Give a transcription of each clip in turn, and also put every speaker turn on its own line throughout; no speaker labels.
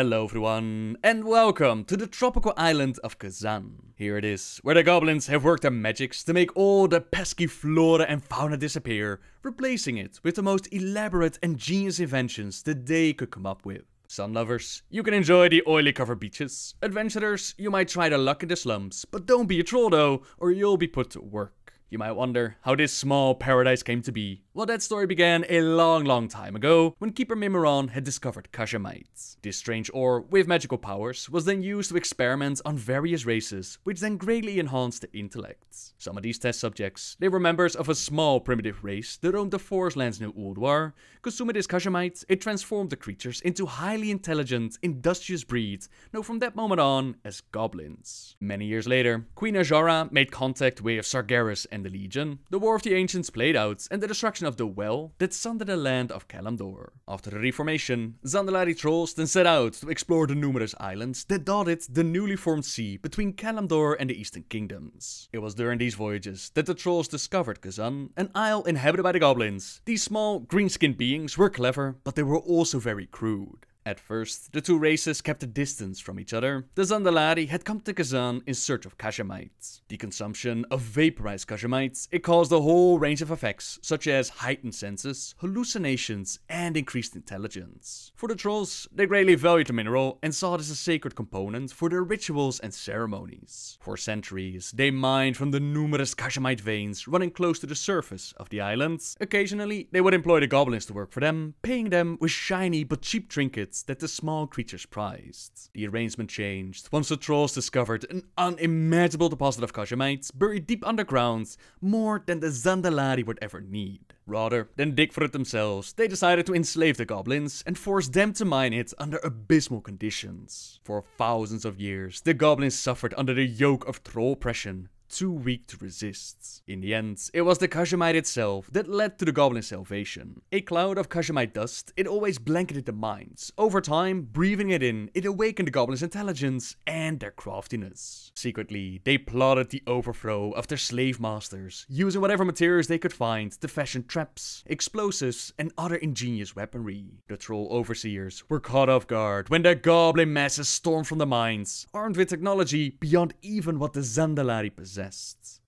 Hello everyone, and welcome to the tropical island of Kezan. Here it is, where the goblins have worked their magics to make all the pesky flora and fauna disappear, replacing it with the most elaborate and genius inventions that they could come up with. Sun lovers, you can enjoy the oily covered beaches. Adventurers, you might try their luck in the slums, but don't be a troll though, or you'll be put to work. You might wonder how this small paradise came to be. Well, that story began a long time ago, when Keeper Mimiron had discovered Kashemite. This strange ore with magical powers was then used to experiment on various races, which then greatly enhanced their intellects. Some of these test subjects, they were members of a small primitive race that roamed the forest lands near Ulduar. Consuming this Kashemite, it transformed the creatures into highly intelligent, industrious breeds, known from that moment on as Goblins. Many years later, Queen Ajara made contact with Sargeras and the Legion. The War of the Ancients played out, and the destruction of the well that sundered the land of Kalimdor. After the reformation, Zandalari trolls then set out to explore the numerous islands that dotted the newly formed sea between Kalimdor and the Eastern Kingdoms. It was during these voyages that the trolls discovered Kezan, an isle inhabited by the Goblins. These small, green-skinned beings were clever, but they were also very crude. At first, the two races kept a distance from each other. The Zandalari had come to Kezan in search of Kashemite. The consumption of vaporized Kashemite, it caused a whole range of effects, such as heightened senses, hallucinations, and increased intelligence. For the trolls, they greatly valued the mineral and saw it as a sacred component for their rituals and ceremonies. For centuries, they mined from the numerous Kashemite veins running close to the surface of the island. Occasionally, they would employ the goblins to work for them, paying them with shiny but cheap trinkets that the small creatures prized. The arrangement changed once the trolls discovered an unimaginable deposit of Kashemite buried deep underground, more than the Zandalari would ever need. Rather than dig for it themselves, they decided to enslave the goblins and force them to mine it under abysmal conditions. For thousands of years, the goblins suffered under the yoke of troll oppression, too weak to resist. In the end, it was the Kashemite itself that led to the goblins' salvation. A cloud of Kashemite dust, it always blanketed the mines. Over time, breathing it in, it awakened the goblins' intelligence and their craftiness. Secretly, they plotted the overthrow of their slave masters, using whatever materials they could find to fashion traps, explosives, and other ingenious weaponry. The troll overseers were caught off guard when their goblin masses stormed from the mines, armed with technology beyond even what the Zandalari possessed.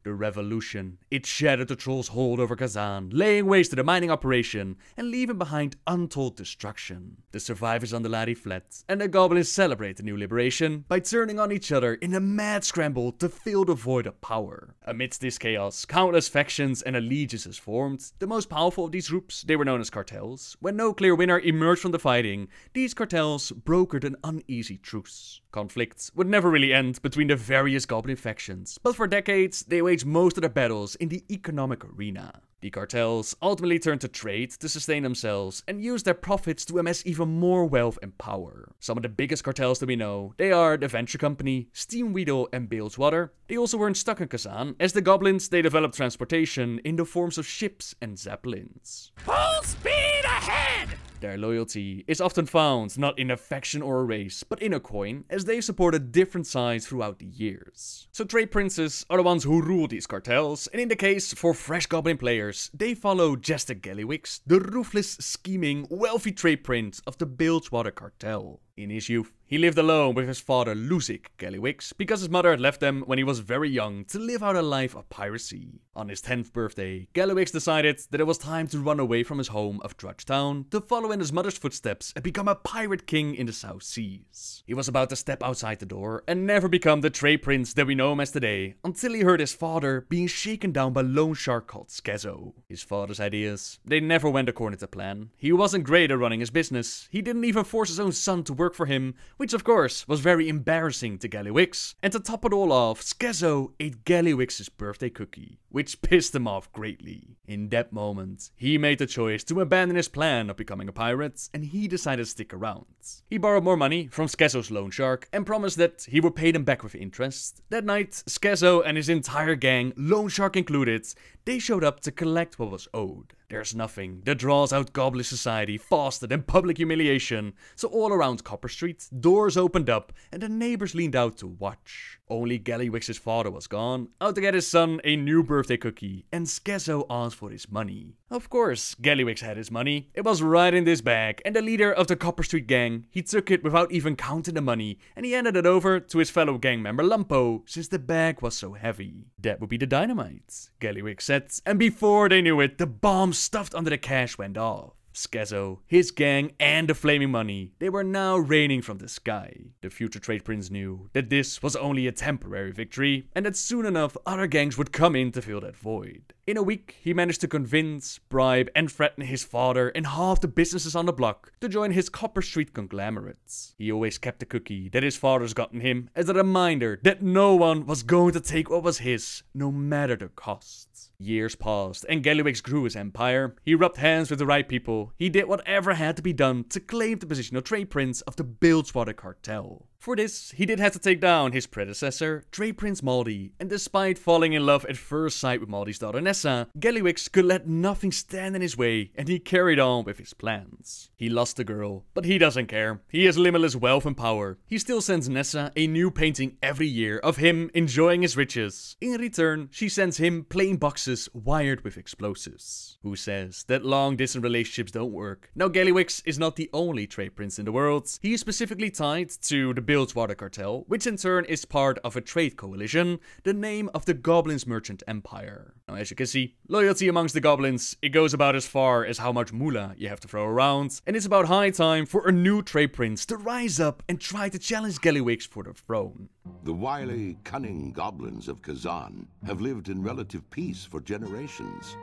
The revolution, it shattered the trolls' hold over Kezan, laying waste to the mining operation and leaving behind untold destruction. The survivors on the Lari fled, and the goblins celebrate the new liberation by turning on each other in a mad scramble to fill the void of power. Amidst this chaos, countless factions and allegiances formed. The most powerful of these groups, they were known as cartels. When no clear winner emerged from the fighting, these cartels brokered an uneasy truce. Conflicts would never really end between the various goblin factions, but for decades they waged most of their battles in the economic arena. The cartels ultimately turned to trade to sustain themselves and used their profits to amass even more wealth and power. Some of the biggest cartels that we know, they are the Venture Company, Steamweedle, and Bilgewater. They also weren't stuck in Kezan, as the goblins they developed transportation in the forms of ships and zeppelins.
Full speed ahead!
Their loyalty is often found not in a faction or a race, but in a coin, as they supported different sides throughout the years. So trade princes are the ones who rule these cartels, and in the case for fresh goblin players, they follow Jester Gallywix, the ruthless, scheming, wealthy trade prince of the Bilgewater cartel. In his youth, he lived alone with his father Luzik Gallywix, because his mother had left them when he was very young to live out a life of piracy. On his 10th birthday, Gallywix decided that it was time to run away from his home of Drudgetown to follow in his mother's footsteps and become a pirate king in the South Seas. He was about to step outside the door and never become the trade prince that we know him as today, until he heard his father being shaken down by a loan shark called Skezo. His father's ideas, they never went according to plan. He wasn't great at running his business. He didn't even force his own son to work for him, which of course was very embarrassing to Gallywix. And to top it all off, Skezo ate Gallywix's birthday cookie, which pissed him off greatly. In that moment, he made the choice to abandon his plan of becoming a pirate, and he decided to stick around. He borrowed more money from Skezo's loan shark and promised that he would pay them back with interest. That night, Skezo and his entire gang, loan shark included, they showed up to collect what was owed. There's nothing that draws out Goblin society faster than public humiliation, so all around Copper Street, doors opened up and the neighbors leaned out to watch. Only Gallywix's father was gone, out to get his son a new birthday cookie, and Skezo asked for his money. Of course, Gallywix had his money. It was right in this bag, and the leader of the Copper Street gang, he took it without even counting the money, and he handed it over to his fellow gang member Lumpo, since the bag was so heavy. That would be the dynamite, Gallywix said, and before they knew it, the bomb stuffed under the cash went off. Skezo, his gang, and the flaming money, they were now raining from the sky. The future trade prince knew that this was only a temporary victory, and that soon enough other gangs would come in to fill that void. In a week, he managed to convince, bribe, and threaten his father and half the businesses on the block to join his Copper Street conglomerates. He always kept the cookie that his father's gotten him as a reminder that no one was going to take what was his, no matter the costs. Years passed, and Gallywix grew his empire. He rubbed hands with the right people. He did whatever had to be done to claim the position of trade prince of the Bilgewater cartel. For this, he did have to take down his predecessor, Trade Prince Maldi, and despite falling in love at first sight with Maldi's daughter Nessa, Gallywix could let nothing stand in his way, and he carried on with his plans. He lost the girl, but he doesn't care. He has limitless wealth and power. He still sends Nessa a new painting every year of him enjoying his riches. In return, she sends him plain boxes wired with explosives. Who says that long-distance relationships don't work? Now, Gallywix is not the only trade prince in the world. He is specifically tied to the Bilgewater cartel, which in turn is part of a trade coalition, the name of the Goblins merchant empire. Now, as you can see, loyalty amongst the Goblins, it goes about as far as how much moolah you have to throw around, and it's about high time for a new trade prince to rise up and try to challenge Gallywix for the throne.
The wily, cunning goblins of Kezan have lived in relative peace for generations.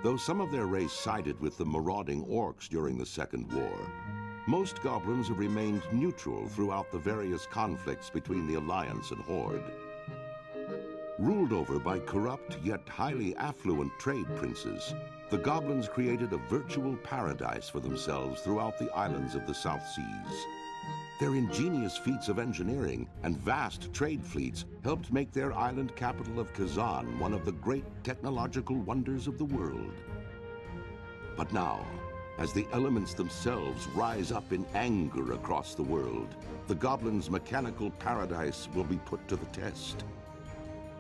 Though some of their race sided with the marauding orcs during the Second War, most goblins have remained neutral throughout the various conflicts between the Alliance and Horde. Ruled over by corrupt yet highly affluent trade princes, the goblins created a virtual paradise for themselves throughout the islands of the South Seas. Their ingenious feats of engineering and vast trade fleets helped make their island capital of Kezan one of the great technological wonders of the world. But now, as the elements themselves rise up in anger across the world, the goblins' mechanical paradise will be put to the test.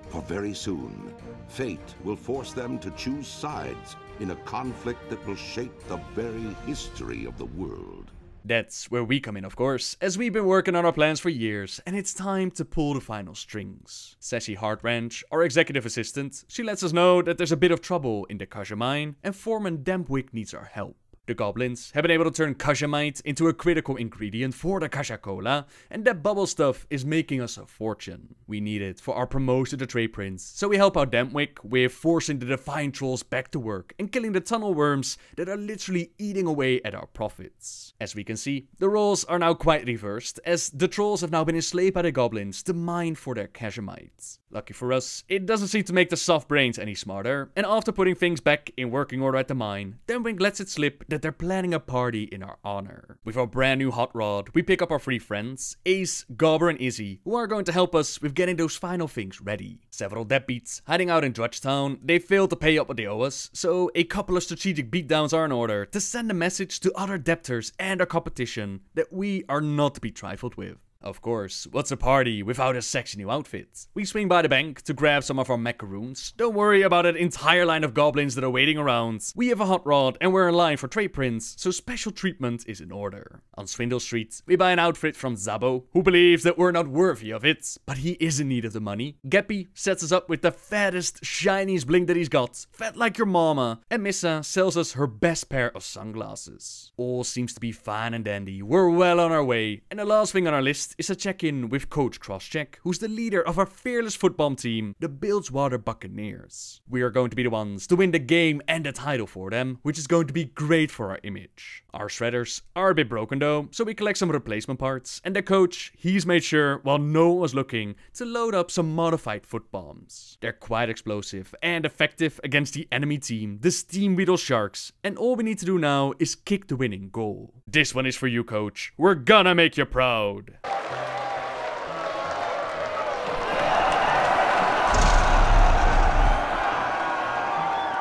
For very soon, fate will force them to choose sides in a conflict that will shape the very history of the world.
That's where we come in, of course, as we've been working on our plans for years, and it's time to pull the final strings. Sassy Heartwrench, our executive assistant, she lets us know that there's a bit of trouble in the Kasha mine, and Foreman Dampwick needs our help. The Goblins have been able to turn Kashamite into a critical ingredient for the Kasha Cola, and that bubble stuff is making us a fortune. We need it for our promotion to Trade Prince, so we help out Dampwick with forcing the Defiant Trolls back to work and killing the tunnel worms that are literally eating away at our profits. As we can see, the roles are now quite reversed, as the Trolls have now been enslaved by the Goblins to mine for their Kashamite. Lucky for us, it doesn't seem to make the soft brains any smarter, and after putting things back in working order at the mine, Dampwick lets it slip that they're planning a party in our honor. With our brand new hot rod, we pick up our three friends, Ace, Gobber, and Izzy, who are going to help us with getting those final things ready. Several deadbeats hiding out in Drudgetown, they failed to pay up what they owe us, so a couple of strategic beatdowns are in order to send a message to other debtors and our competition that we are not to be trifled with. Of course, what's a party without a sexy new outfit? We swing by the bank to grab some of our macaroons. Don't worry about an entire line of goblins that are waiting around. We have a hot rod and we're in line for Trade Prince, so special treatment is in order. On Swindle Street, we buy an outfit from Zabo, who believes that we're not worthy of it, but he is in need of the money. Gappy sets us up with the fattest, shiniest bling that he's got, fat like your mama, and Missa sells us her best pair of sunglasses. All seems to be fine and dandy, we're well on our way, and the last thing on our list is a check-in with Coach Crosscheck, who's the leader of our fearless football team, the Bilgewater Buccaneers. We are going to be the ones to win the game and the title for them, which is going to be great for our image. Our shredders are a bit broken though, so we collect some replacement parts, and the coach, he's made sure, while no one was looking, to load up some modified foot bombs. They're quite explosive and effective against the enemy team, the Steam Beetle Sharks, and all we need to do now is kick the winning goal. This one is for you, coach. We're gonna make you proud.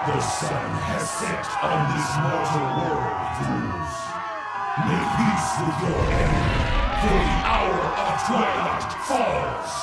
The sun has set on this mortal world, fools. Make peace with your enemy, for the hour of twilight falls.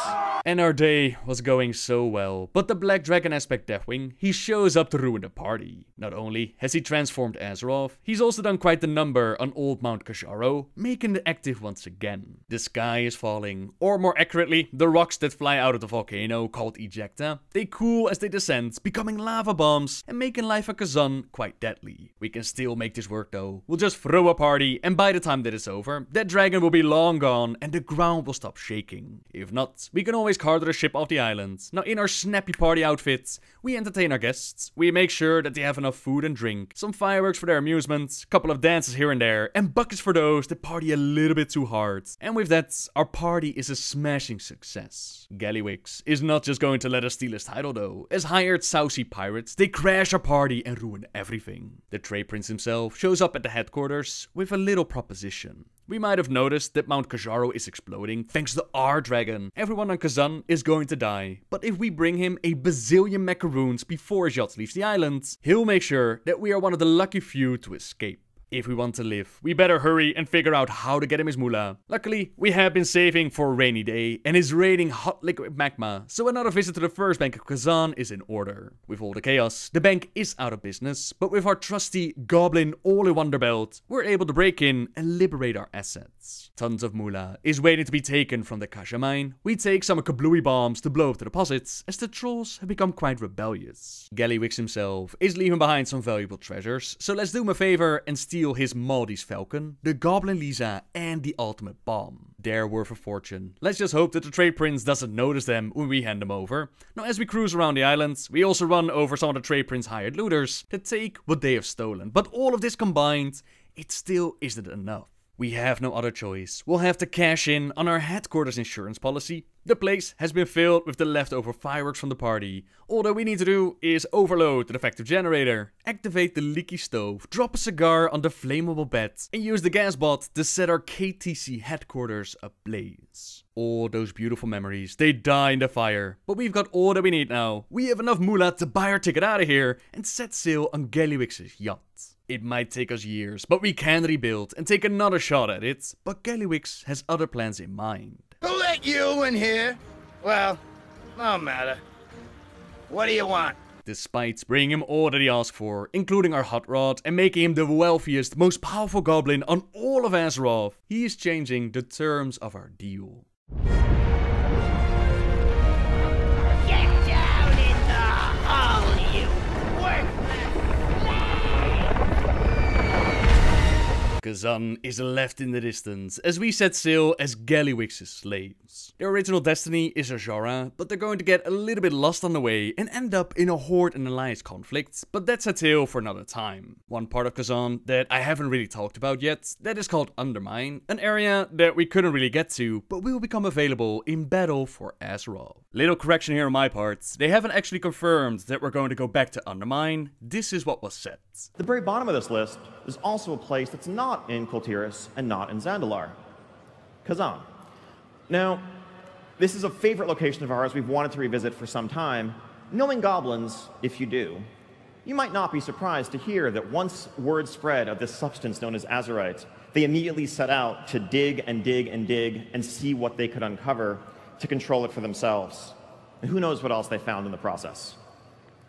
And our day was going so well, but the Black Dragon aspect Deathwing, he shows up to ruin the party. Not only has he transformed Azeroth, he's also done quite the number on old Mount Kajaro, making it active once again. The sky is falling, or more accurately, the rocks that fly out of the volcano called Ejecta, they cool as they descend, becoming lava bombs and making life on Kezan quite deadly. We can still make this work though. We'll just throw a party, and by the time that it's over, that dragon will be long gone and the ground will stop shaking. If not, we can always carter a ship off the island. Now in our snappy party outfits, we entertain our guests, we make sure that they have enough food and drink, some fireworks for their amusement, couple of dances here and there, and buckets for those that party a little bit too hard. And with that, our party is a smashing success. Gallywix is not just going to let us steal his title though. As hired South Sea pirates, they crash our party and ruin everything. The Trade Prince himself shows up at the headquarters with a little proposition. We might have noticed that Mount Kajaro is exploding thanks to our dragon. Everyone on Kezan is going to die, but if we bring him a bazillion macaroons before his yacht leaves the island, he'll make sure that we are one of the lucky few to escape. If we want to live, we better hurry and figure out how to get him his moolah. Luckily, we have been saving for a rainy day and is raining hot liquid magma, so another visit to the first bank of Kezan is in order. With all the chaos, the bank is out of business, but with our trusty Goblin all-in-one belt, we're able to break in and liberate our assets. Tons of moolah is waiting to be taken from the Kasha mine. We take some kablooey bombs to blow up the deposits, as the trolls have become quite rebellious. Gallywix himself is leaving behind some valuable treasures, so let's do him a favor and steal his Maldi's Falcon, the Goblin Lisa, and the Ultimate Bomb. They're worth a fortune. Let's just hope that the Trade Prince doesn't notice them when we hand them over. Now, as we cruise around the island, we also run over some of the Trade Prince hired looters to take what they have stolen. But all of this combined, it still isn't enough. We have no other choice. We'll have to cash in on our headquarters insurance policy. The place has been filled with the leftover fireworks from the party. All that we need to do is overload the defective generator, activate the leaky stove, drop a cigar on the flammable bed, and use the gas bot to set our KTC headquarters ablaze. All those beautiful memories, they die in the fire. But we've got all that we need now. We have enough moolah to buy our ticket out of here and set sail on Gallywix's yacht. It might take us years, but we can rebuild and take another shot at it. But Gallywix has other plans in mind.
Who let you in here? Well, no matter. What do you want?
Despite bringing him all that he asked for, including our hot rod and making him the wealthiest, most powerful goblin on all of Azeroth, he is changing the terms of our deal.
Get down in the hole, you worthless slave!
Kezan is left in the distance as we set sail as Gallywix's slaves. Their original destiny is Azora, but they're going to get a little bit lost on the way and end up in a Horde and Alliance conflict, but that's a tale for another time. One part of Kezan that I haven't really talked about yet, that is called Undermine, an area that we couldn't really get to, but will become available in battle for Azeroth. Little correction here on my part, they haven't actually confirmed that we're going to go back to Undermine. This is what was said.
The very bottom of this list is also a place that's not in Kultiris and not in Zandalar. Kezan. Now, this is a favorite location of ours we've wanted to revisit for some time. Knowing goblins, if you do, you might not be surprised to hear that once word spread of this substance known as Azerite, they immediately set out to dig and dig and dig and see what they could uncover to control it for themselves. And who knows what else they found in the process.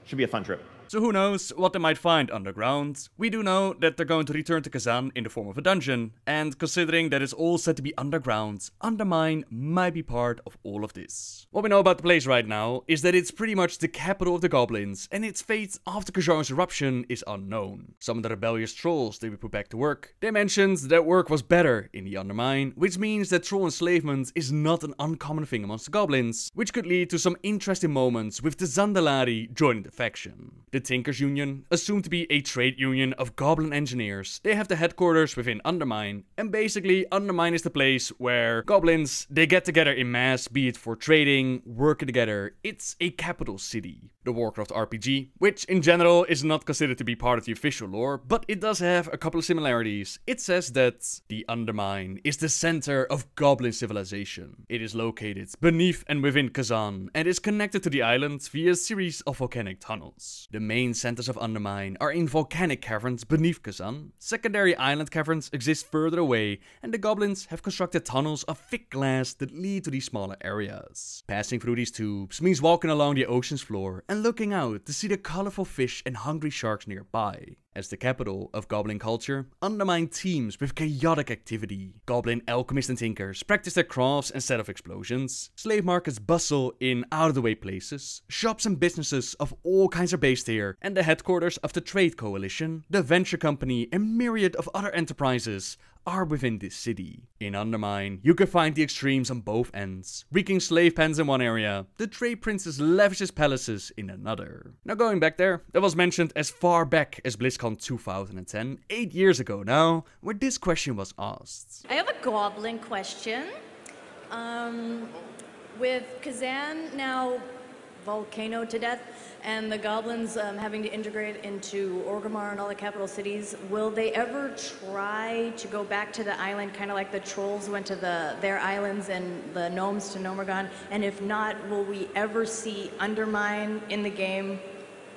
Should be a fun trip.
So who knows what they might find underground. We do know that they're going to return to Kezan in the form of a dungeon, and considering that it's all said to be underground, Undermine might be part of all of this. What we know about the place right now is that it's pretty much the capital of the Goblins, and its fate after Kajar's eruption is unknown. Some of the rebellious trolls they we put back to work, they mentioned that work was better in the Undermine, which means that troll enslavement is not an uncommon thing amongst the Goblins, which could lead to some interesting moments with the Zandalari joining the faction. The Tinkers Union, assumed to be a trade union of goblin engineers, they have the headquarters within Undermine, and basically Undermine is the place where goblins, they get together in mass, be it for trading, working together. It's a capital city. the Warcraft RPG, which in general is not considered to be part of the official lore, but it does have a couple of similarities. It says that the Undermine is the center of Goblin civilization. It is located beneath and within Kezan, and is connected to the island via a series of volcanic tunnels. The main centers of Undermine are in volcanic caverns beneath Kezan. Secondary island caverns exist further away, and the Goblins have constructed tunnels of thick glass that lead to these smaller areas. Passing through these tubes means walking along the ocean's floor and looking out to see the colorful fish and hungry sharks nearby. As the capital of Goblin culture, Undermine teems with chaotic activity. Goblin alchemists and tinkers practice their crafts instead of explosions. Slave markets bustle in out-of-the-way places. Shops and businesses of all kinds are based here. And the headquarters of the Trade Coalition, the Venture Company, and myriad of other enterprises are within this city. In Undermine, you can find the extremes on both ends. Wreaking slave pens in one area, the Trade Prince's lavish palaces in another. Now going back there, that was mentioned as far back as BlizzCon 2010, 8 years ago now, where this question was asked.
I have a Goblin question. With Kezan now volcano to death, and the Goblins having to integrate into Orgrimmar and all the capital cities, will they ever try to go back to the island, kind of like the trolls went to their islands and the gnomes to Nomergon? And if not, will we ever see Undermine in the game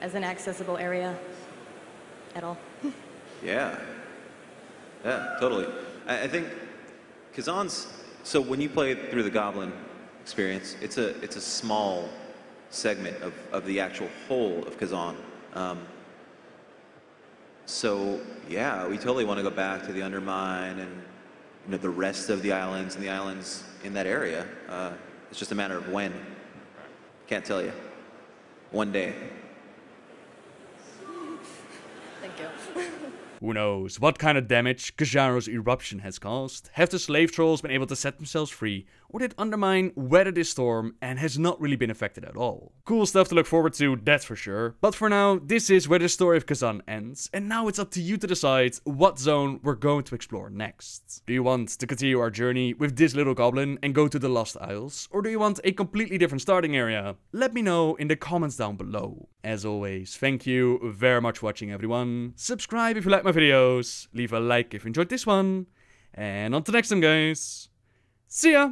as an accessible area at all?
Yeah, totally. I think Kezan's, so when you play through the Goblin experience, it's a small segment of the actual whole of Kezan. So yeah, we totally want to go back to the Undermine and the rest of the islands and the islands in that area. It's just a matter of when. Can't tell you. One day.
Thank you.
Who knows what kind of damage Kejaro's eruption has caused? Have the slave trolls been able to set themselves free? Or did Undermine weather this storm and has not really been affected at all? Cool stuff to look forward to, that's for sure. But for now, this is where the story of Kezan ends. And now it's up to you to decide what zone we're going to explore next. Do you want to continue our journey with this little goblin and go to the Lost Isles? Or do you want a completely different starting area? Let me know in the comments down below. As always, thank you very much for watching, everyone. Subscribe if you like my videos. Leave a like if you enjoyed this one. And until next time, guys. See ya!